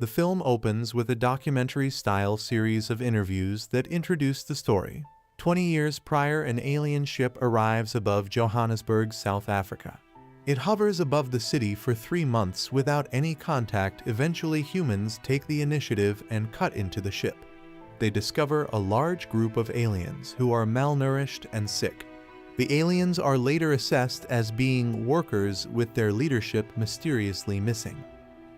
The film opens with a documentary-style series of interviews that introduce the story. 20 years prior, an alien ship arrives above Johannesburg, South Africa. It hovers above the city for 3 months without any contact. Eventually, humans take the initiative and cut into the ship. They discover a large group of aliens who are malnourished and sick. The aliens are later assessed as being workers, with their leadership mysteriously missing.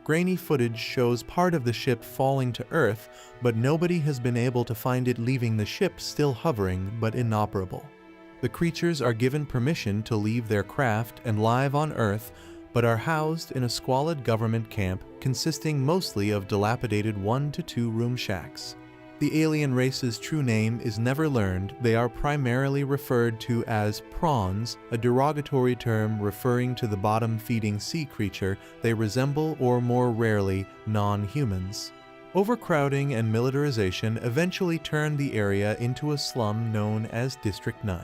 Grainy footage shows part of the ship falling to Earth, but nobody has been able to find it, leaving the ship still hovering but inoperable. The creatures are given permission to leave their craft and live on Earth, but are housed in a squalid government camp consisting mostly of dilapidated 1- to 2-room shacks. The alien race's true name is never learned. They are primarily referred to as prawns, a derogatory term referring to the bottom-feeding sea creature they resemble, or more rarely, non-humans. Overcrowding and militarization eventually turned the area into a slum known as District 9.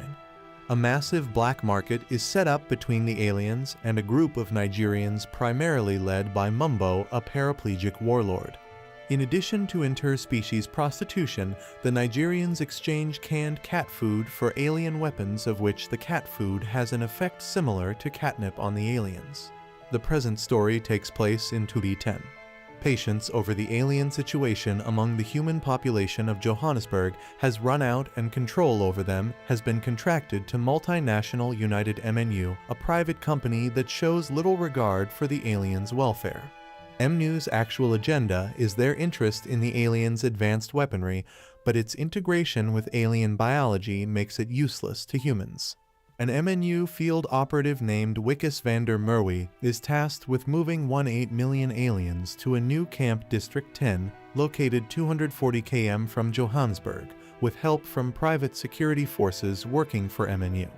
A massive black market is set up between the aliens and a group of Nigerians primarily led by Mumbo, a paraplegic warlord. In addition to interspecies prostitution, the Nigerians exchange canned cat food for alien weapons, of which the cat food has an effect similar to catnip on the aliens. The present story takes place in 2010. Patience over the alien situation among the human population of Johannesburg has run out, and control over them has been contracted to multinational United MNU, a private company that shows little regard for the aliens' welfare. MNU's actual agenda is their interest in the aliens' advanced weaponry, but its integration with alien biology makes it useless to humans. An MNU field operative named Wikus van der Merwe is tasked with moving 1.8 million aliens to a new camp, District 10, located 240 km from Johannesburg, with help from private security forces working for MNU.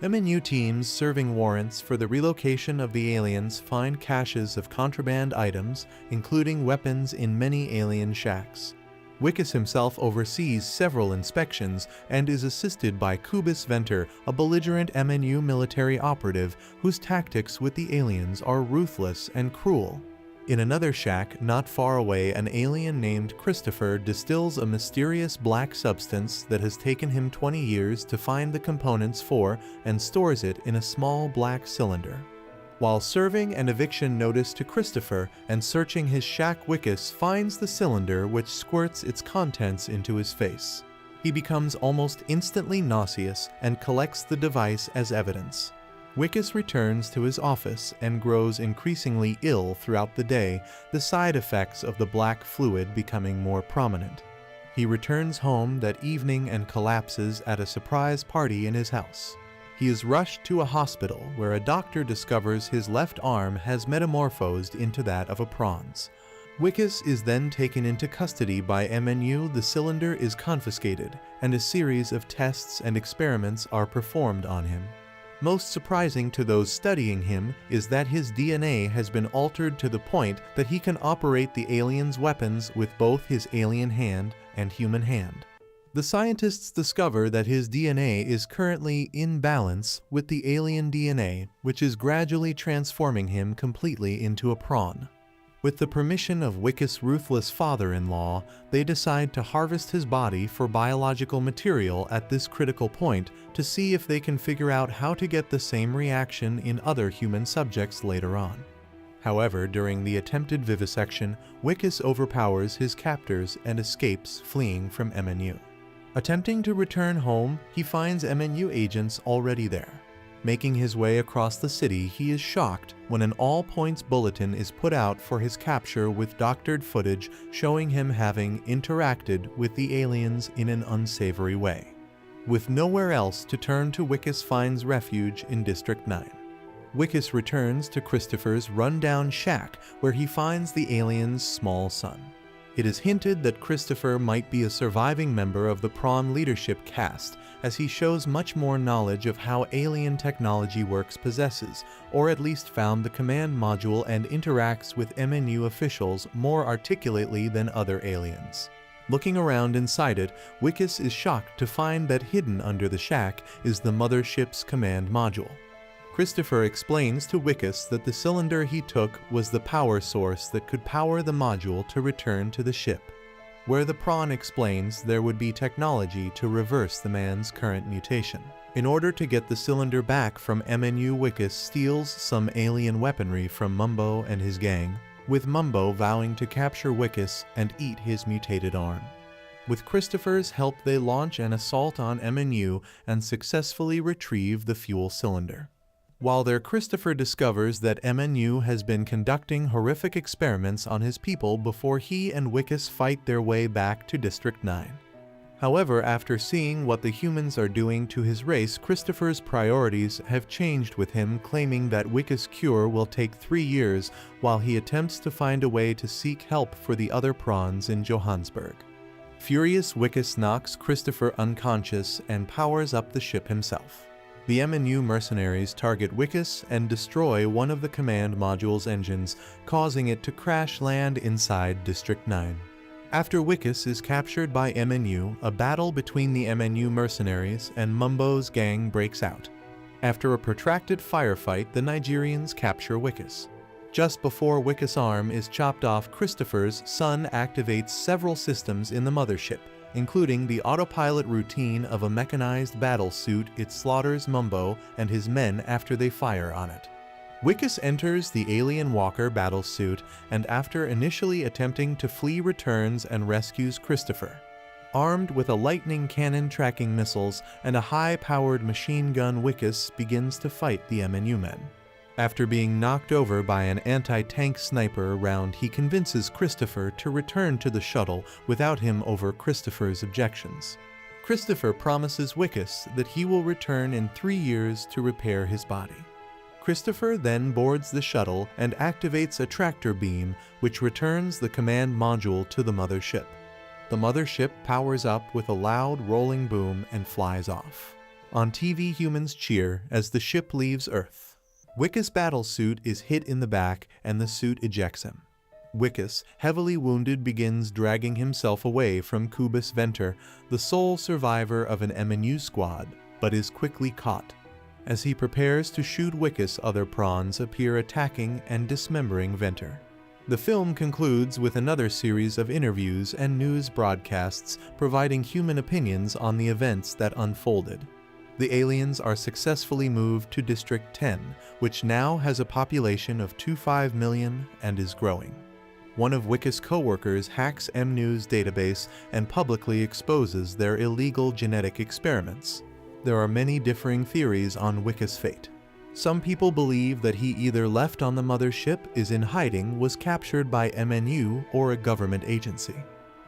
MNU teams serving warrants for the relocation of the aliens find caches of contraband items, including weapons, in many alien shacks. Wikus himself oversees several inspections and is assisted by Cobus Venter, a belligerent MNU military operative whose tactics with the aliens are ruthless and cruel. In another shack not far away, an alien named Christopher distills a mysterious black substance that has taken him 20 years to find the components for, and stores it in a small black cylinder. While serving an eviction notice to Christopher and searching his shack, Wikus finds the cylinder, which squirts its contents into his face. He becomes almost instantly nauseous and collects the device as evidence. Wikus returns to his office and grows increasingly ill throughout the day, the side effects of the black fluid becoming more prominent. He returns home that evening and collapses at a surprise party in his house. He is rushed to a hospital where a doctor discovers his left arm has metamorphosed into that of a prawn's. Wikus is then taken into custody by MNU, the cylinder is confiscated, and a series of tests and experiments are performed on him. Most surprising to those studying him is that his DNA has been altered to the point that he can operate the aliens' weapons with both his alien hand and human hand. The scientists discover that his DNA is currently in balance with the alien DNA, which is gradually transforming him completely into a prawn. With the permission of Wikus' ruthless father-in-law, they decide to harvest his body for biological material at this critical point to see if they can figure out how to get the same reaction in other human subjects later on. However, during the attempted vivisection, Wikus overpowers his captors and escapes, fleeing from MNU. Attempting to return home, he finds MNU agents already there. Making his way across the city, he is shocked when an all-points bulletin is put out for his capture with doctored footage showing him having interacted with the aliens in an unsavory way. With nowhere else to turn to, Wikus finds refuge in District 9. Wikus returns to Christopher's run-down shack where he finds the alien's small son. It is hinted that Christopher might be a surviving member of the prawn leadership caste, as he shows much more knowledge of how alien technology works, possesses, or at least found the command module, and interacts with MNU officials more articulately than other aliens. Looking around inside it, Wikus is shocked to find that hidden under the shack is the mothership's command module. Christopher explains to Wikus that the cylinder he took was the power source that could power the module to return to the ship, where the prawn explains there would be technology to reverse the man's current mutation. In order to get the cylinder back from MNU, Wikus steals some alien weaponry from Mumbo and his gang, with Mumbo vowing to capture Wikus and eat his mutated arm. With Christopher's help, they launch an assault on MNU and successfully retrieve the fuel cylinder. While there, Christopher discovers that MNU has been conducting horrific experiments on his people before he and Wikus fight their way back to District 9. However, after seeing what the humans are doing to his race, Christopher's priorities have changed, with him claiming that Wikus' cure will take 3 years while he attempts to find a way to seek help for the other prawns in Johannesburg. Furious, Wikus knocks Christopher unconscious and powers up the ship himself. The MNU mercenaries target Wikus and destroy one of the command module's engines, causing it to crash land inside District 9. After Wikus is captured by MNU, a battle between the MNU mercenaries and Mumbo's gang breaks out. After a protracted firefight, the Nigerians capture Wikus. Just before Wikus' arm is chopped off, Christopher's son activates several systems in the mothership, including the autopilot routine of a mechanized battle suit. It slaughters Mumbo and his men after they fire on it. Wikus enters the alien walker battle suit and, after initially attempting to flee, returns and rescues Christopher. Armed with a lightning cannon tracking missiles and a high-powered machine gun, Wikus begins to fight the MNU men. After being knocked over by an anti-tank sniper round, he convinces Christopher to return to the shuttle without him over Christopher's objections. Christopher promises Wikus that he will return in 3 years to repair his body. Christopher then boards the shuttle and activates a tractor beam, which returns the command module to the mothership. The mothership powers up with a loud rolling boom and flies off. On TV, humans cheer as the ship leaves Earth. Wikus' battlesuit is hit in the back and the suit ejects him. Wikus, heavily wounded, begins dragging himself away from Cobus Venture, the sole survivor of an MNU squad, but is quickly caught. As he prepares to shoot Wikus, other prawns appear, attacking and dismembering Venture. The film concludes with another series of interviews and news broadcasts providing human opinions on the events that unfolded. The aliens are successfully moved to District 10, which now has a population of 25 million and is growing. One of Wikus' co-workers hacks MNU's database and publicly exposes their illegal genetic experiments. There are many differing theories on Wikus' fate. Some people believe that he either left on the mothership, is in hiding, was captured by MNU, or a government agency.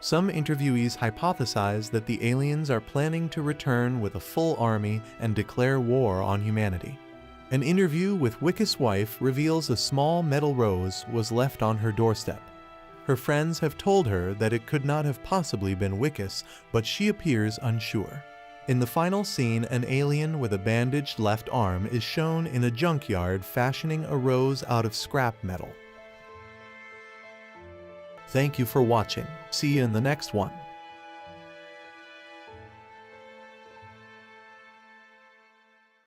Some interviewees hypothesize that the aliens are planning to return with a full army and declare war on humanity. An interview with Wikus' wife reveals a small metal rose was left on her doorstep. Her friends have told her that it could not have possibly been Wikus, but she appears unsure. In the final scene, an alien with a bandaged left arm is shown in a junkyard fashioning a rose out of scrap metal. Thank you for watching. See you in the next one.